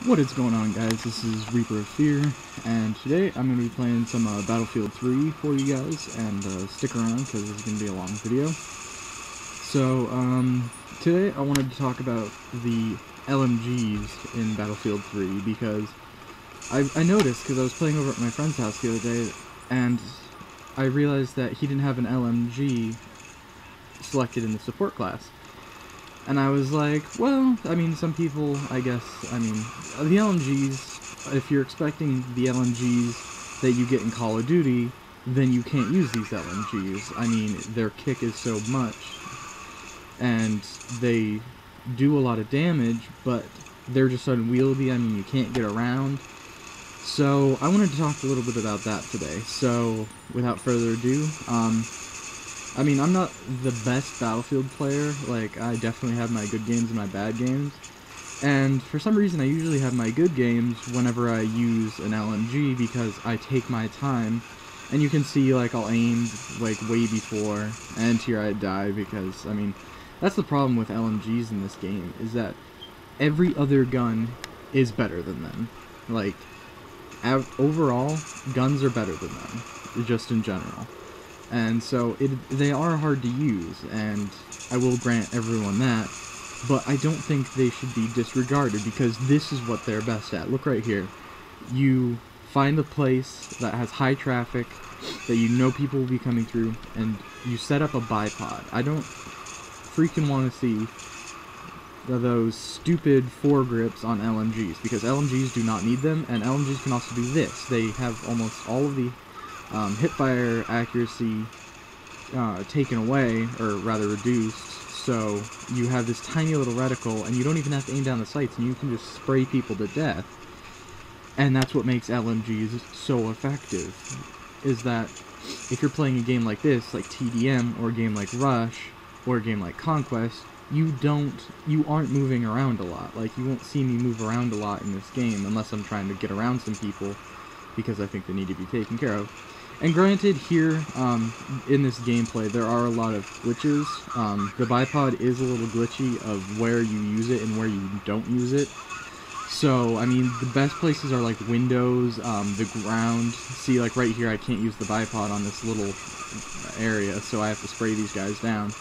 What is going on, guys? This is Reaper of Fear, and today I'm going to be playing some Battlefield 3 for you guys, and stick around because this is going to be a long video. So, today I wanted to talk about the LMGs in Battlefield 3, because I noticed, because I was playing over at my friend's house the other day, and I realized that he didn't have an LMG selected in the support class. And I was like, well, I mean, some people, I guess, I mean, the LMGs, if you're expecting the LMGs that you get in Call of Duty, then you can't use these LMGs. I mean, their kick is so much, and they do a lot of damage, but they're just unwieldy. I mean, you can't get around. So, I wanted to talk a little bit about that today. So, without further ado, I mean, I'm not the best Battlefield player. Like, I definitely have my good games and my bad games. And for some reason, I usually have my good games whenever I use an LMG because I take my time. And you can see, like, I'll aim, like, way before, and here I die because, I mean, that's the problem with LMGs in this game, is that every other gun is better than them. Like, overall, guns are better than them, just in general. And so, they are hard to use, and I will grant everyone that, but I don't think they should be disregarded, because this is what they're best at. Look right here. You find a place that has high traffic, that you know people will be coming through, and you set up a bipod. I don't freaking want to see those stupid foregrips on LMGs, because LMGs do not need them, and LMGs can also do this. They have almost all of the hipfire accuracy taken away, or rather reduced, so you have this tiny little reticle, and you don't even have to aim down the sights, and you can just spray people to death. And that's what makes LMGs so effective, is that if you're playing a game like this, like TDM, or a game like Rush, or a game like Conquest, you aren't moving around a lot. Like, you won't see me move around a lot in this game, unless I'm trying to get around some people, because I think they need to be taken care of. And granted, here, in this gameplay, there are a lot of glitches. The bipod is a little glitchy of where you use it and where you don't use it. So, I mean, the best places are, like, windows, the ground. See, like, right here, I can't use the bipod on this little area, so I have to spray these guys down.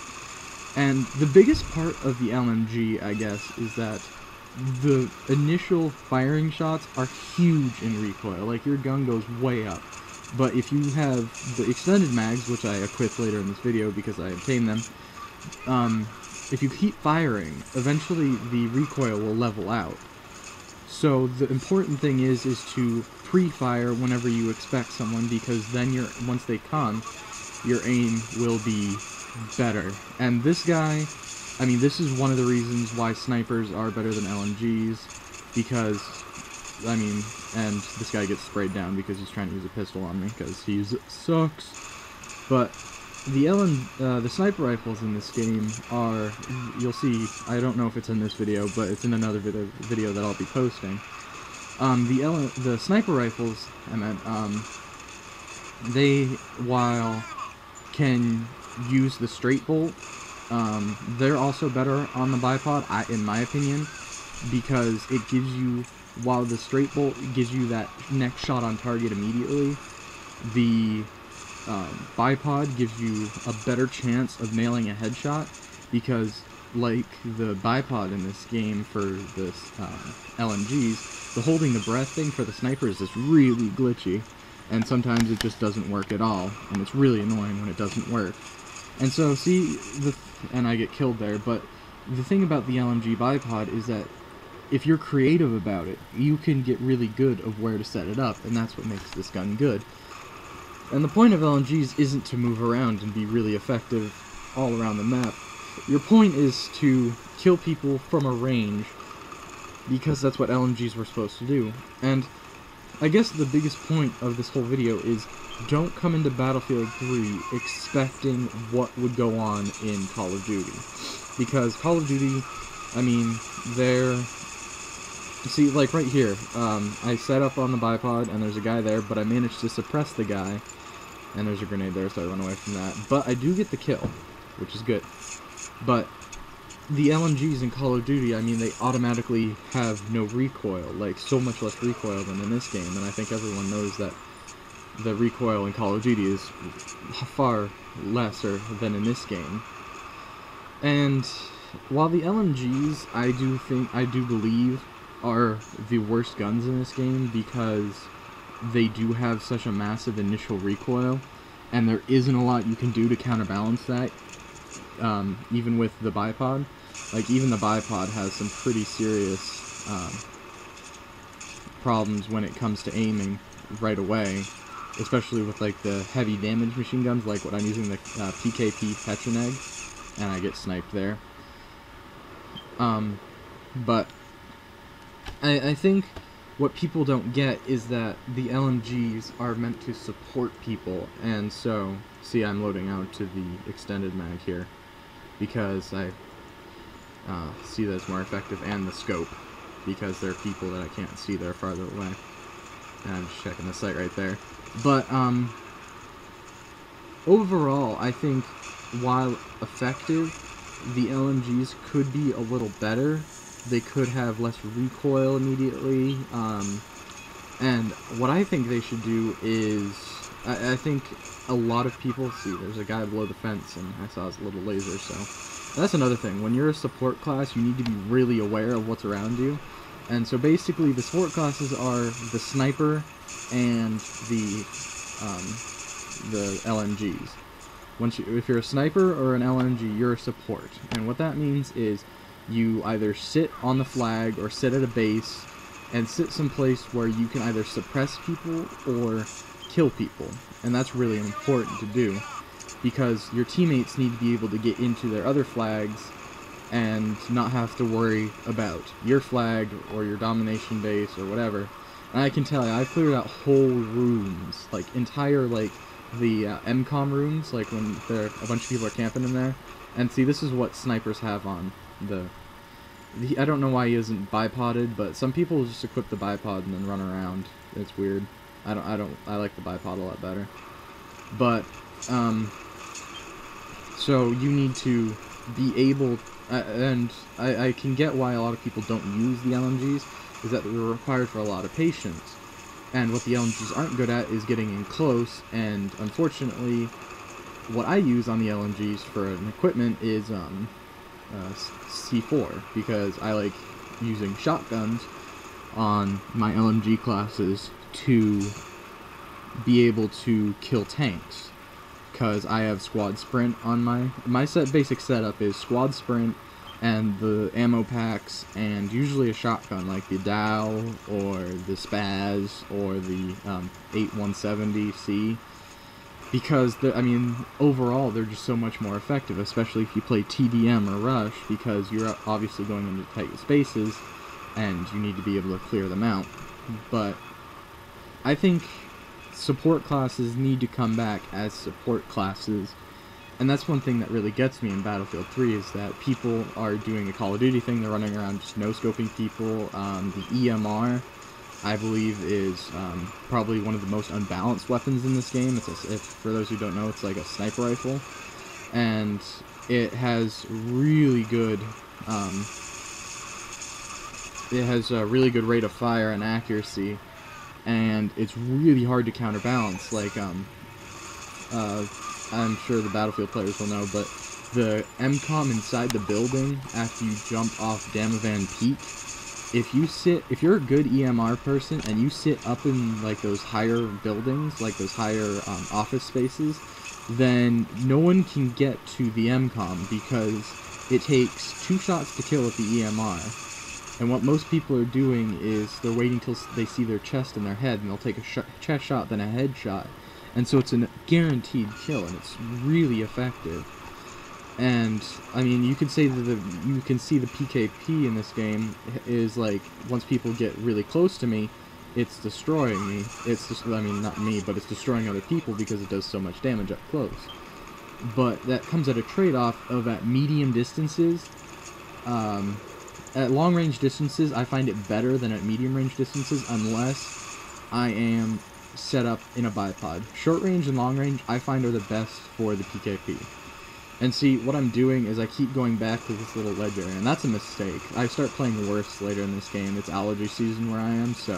And the biggest part of the LMG, I guess, is that the initial firing shots are huge in recoil. Like, your gun goes way up. But if you have the extended mags, which I equip later in this video because I obtained them, if you keep firing, eventually the recoil will level out. So the important thing is to pre-fire whenever you expect someone, because then once they come, your aim will be better. And this guy, I mean, this is one of the reasons why snipers are better than LMGs, because, I mean, and this guy gets sprayed down because he's trying to use a pistol on me, because he sucks. But the sniper rifles in this game are, you'll see, I don't know if it's in this video, but it's in another video that I'll be posting. The sniper rifles, I meant, they, while can use the straight bolt, they're also better on the bipod, in my opinion, because it gives you, while the straight bolt gives you that next shot on target immediately, the bipod gives you a better chance of nailing a headshot, because, like the bipod in this game for this LMGs, the holding the breath thing for the snipers is really glitchy, and sometimes it just doesn't work at all, and it's really annoying when it doesn't work. And so, see, and I get killed there, but the thing about the LMG bipod is that if you're creative about it, you can get really good of where to set it up, and that's what makes this gun good. And the point of LMGs isn't to move around and be really effective all around the map. Your point is to kill people from a range, because that's what LMGs were supposed to do. And I guess the biggest point of this whole video is, don't come into Battlefield 3 expecting what would go on in Call of Duty. Because Call of Duty, I mean, see, like right here, I set up on the bipod, and there's a guy there, but I managed to suppress the guy, and there's a grenade there, so I run away from that. But I do get the kill, which is good. But the LMGs in Call of Duty, I mean, they automatically have no recoil, like, so much less recoil than in this game, and I think everyone knows that the recoil in Call of Duty is far lesser than in this game. And while the LMGs, I do believe, are the worst guns in this game because they do have such a massive initial recoil, and there isn't a lot you can do to counterbalance that, even with the bipod. Like, even the bipod has some pretty serious problems when it comes to aiming right away, especially with, like, the heavy damage machine guns, like what I'm using, the PKP Petroneg, and I get sniped there. But I think what people don't get is that the LMGs are meant to support people, and so, see, I'm loading out to the extended mag here, because I see that it's more effective, and the scope, because there are people that I can't see that are farther away. And I'm just checking the sight right there. But, overall, I think, while effective, the LMGs could be a little better. They could have less recoil immediately, and what I think they should do is, I think a lot of people, see, there's a guy below the fence, and I saw his little laser, so that's another thing. When you're a support class, you need to be really aware of what's around you, and so basically the support classes are the sniper and the LMGs. If you're a sniper or an LMG, you're a support, and what that means is you either sit on the flag or sit at a base and sit someplace where you can either suppress people or kill people, and that's really important to do because your teammates need to be able to get into their other flags and not have to worry about your flag or your domination base or whatever. And I can tell you, I've cleared out whole rooms, like entire, like, the MCOM rooms, like when a bunch of people are camping in there. And see, this is what snipers have on I don't know why he isn't bipoded, but some people just equip the bipod and then run around. It's weird. I like the bipod a lot better. But so you need to be able, and I can get why a lot of people don't use the LMGs, is that they're required for a lot of patience. And what the LMGs aren't good at is getting in close, and unfortunately, what I use on the LMGs for an equipment is C4, because I like using shotguns on my LMG classes to be able to kill tanks, because I have squad sprint on my basic setup is squad sprint and the ammo packs, and usually a shotgun like the Dow or the Spaz or the 8170C, because I mean, overall they're just so much more effective, especially if you play TDM or Rush, because you're obviously going into tight spaces and you need to be able to clear them out. But I think support classes need to come back as support classes, and that's one thing that really gets me in Battlefield 3, is that people are doing the Call of Duty thing, they're running around just no-scoping people. The EMR, I believe, is probably one of the most unbalanced weapons in this game. For those who don't know, it's like a sniper rifle, and it has really good, it has a really good rate of fire and accuracy, and it's really hard to counterbalance. Like, I'm sure the Battlefield players will know, but the MCOM inside the building after you jump off Damavand Peak, if you're a good EMR person and you sit up in like those higher buildings, like those higher office spaces, then no one can get to the MCOM because it takes 2 shots to kill with the EMR. And what most people are doing is they're waiting till they see their chest and their head, and they'll take a chest shot, then a head shot. And so it's a guaranteed kill, and it's really effective. And I mean, you can say that you can see the PKP in this game is like, once people get really close to me, it's destroying me. It's just, I mean, not me, but it's destroying other people because it does so much damage up close. But that comes at a trade-off of, at medium distances, at long-range distances, I find it better than at medium-range distances, unless I am set up in a bipod. Short range and long range, I find, are the best for the PKP. And see, what I'm doing is I keep going back to this little ledge area, and that's a mistake. I start playing worse later in this game. It's allergy season where I am, so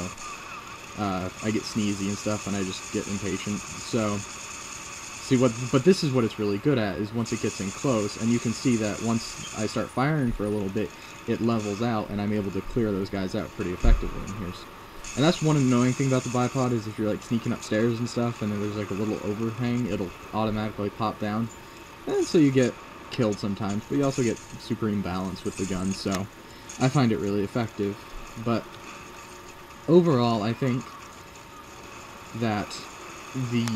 I get sneezy and stuff, and I just get impatient. So, see, but this is what it's really good at, is once it gets in close, and you can see that once I start firing for a little bit, it levels out, and I'm able to clear those guys out pretty effectively. And that's one annoying thing about the bipod, is if you're like sneaking upstairs and stuff, and then there's like a little overhang, it'll automatically pop down. And so you get killed sometimes, but you also get supreme balance with the gun, so I find it really effective. But overall, I think that the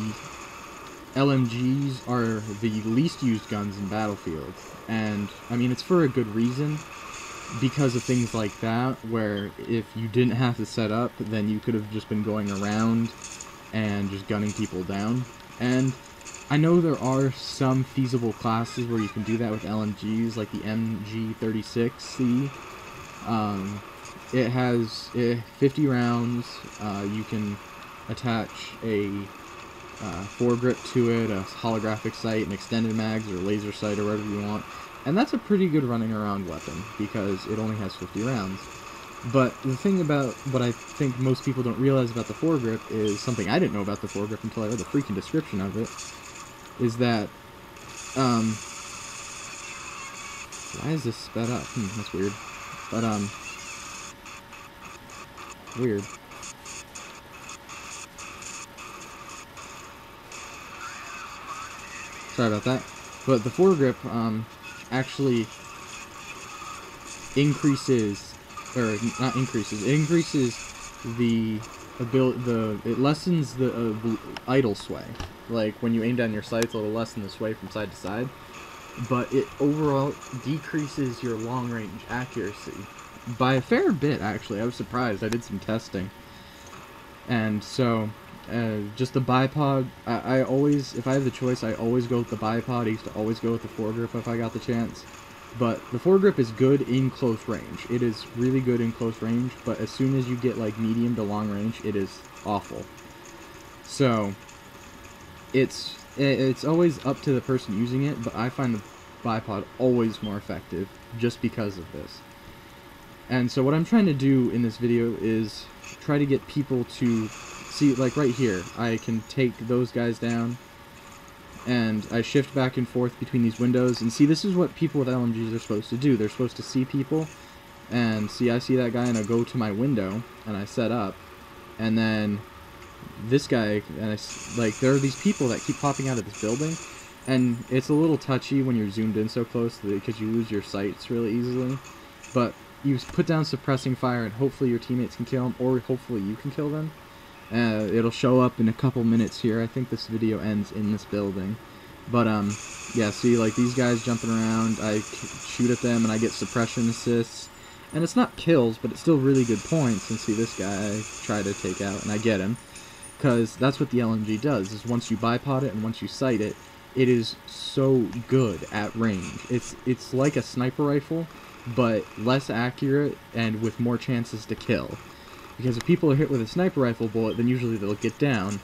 LMGs are the least used guns in Battlefield, and I mean, it's for a good reason, because of things like that, where if you didn't have to set up, then you could have just been going around and just gunning people down. And I know there are some feasible classes where you can do that with LMGs, like the MG36C. It has 50 rounds. You can attach a foregrip to it, a holographic sight, an extended mags, or laser sight, or whatever you want. And that's a pretty good running around weapon, because it only has 50 rounds. But the thing about what I think most people don't realize about the foregrip is something I didn't know about the foregrip until I read the freaking description of it, is that, why is this sped up? That's weird. But, weird. Sorry about that. But the foregrip, actually increases, or not increases, it increases the ability, it lessens the idle sway. Like, when you aim down your sights, it'll lessen the sway from side to side, but it overall decreases your long-range accuracy by a fair bit, actually. I was surprised. I did some testing. And so, just the bipod, I always, if I have the choice, I always go with the bipod. I used to always go with the foregrip if I got the chance. But the foregrip is good in close range. It is really good in close range, but as soon as you get like medium to long range, it is awful. So it's always up to the person using it, but I find the bipod always more effective just because of this. And so what I'm trying to do in this video is try to get people to see, like right here, I can take those guys down, and I shift back and forth between these windows, and see, this is what people with LMGs are supposed to do. They're supposed to see people, and see, I see that guy, and I go to my window, and I set up, and then this guy, and there are these people that keep popping out of this building, and it's a little touchy when you're zoomed in so close, because you lose your sights really easily, but you put down suppressing fire, and hopefully your teammates can kill them, or hopefully you can kill them. It'll show up in a couple minutes here. I think this video ends in this building. But, yeah, see, like, these guys jumping around, I shoot at them, and I get suppression assists. And it's not kills, but it's still really good points. And see, this guy I try to take out, and I get him. Because that's what the LMG does, is once you bipod it and once you sight it, it is so good at range. It's like a sniper rifle, but less accurate and with more chances to kill. Because if people are hit with a sniper rifle bullet, then usually they'll get down.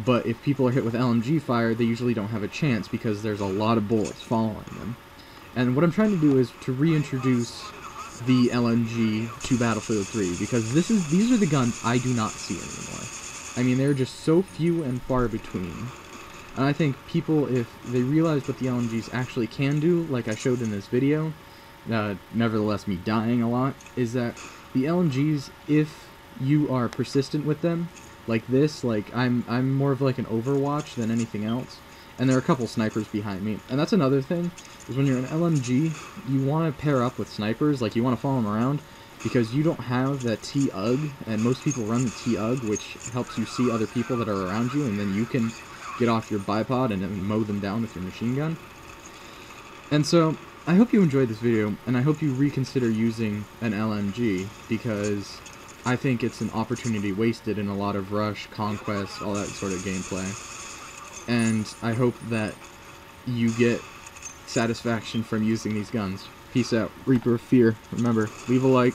But if people are hit with LMG fire, they usually don't have a chance because there's a lot of bullets following them. And what I'm trying to do is to reintroduce the LMG to Battlefield 3, because these are the guns I do not see anymore. I mean, they're just so few and far between. And I think people, if they realize what the LMGs actually can do, like I showed in this video, nevertheless me dying a lot, is that the LMGs, if you are persistent with them, like this, like I'm more of like an Overwatch than anything else, and there are a couple snipers behind me, and that's another thing, is when you're an LMG, you want to pair up with snipers, like you want to follow them around, because you don't have that T-UG, and most people run the T-UG, which helps you see other people that are around you, and then you can get off your bipod and then mow them down with your machine gun. And so, I hope you enjoyed this video, and I hope you reconsider using an LMG, because I think it's an opportunity wasted in a lot of Rush, Conquest, all that sort of gameplay. And I hope that you get satisfaction from using these guns. Peace out. Reaper of Fear. Remember, leave a like.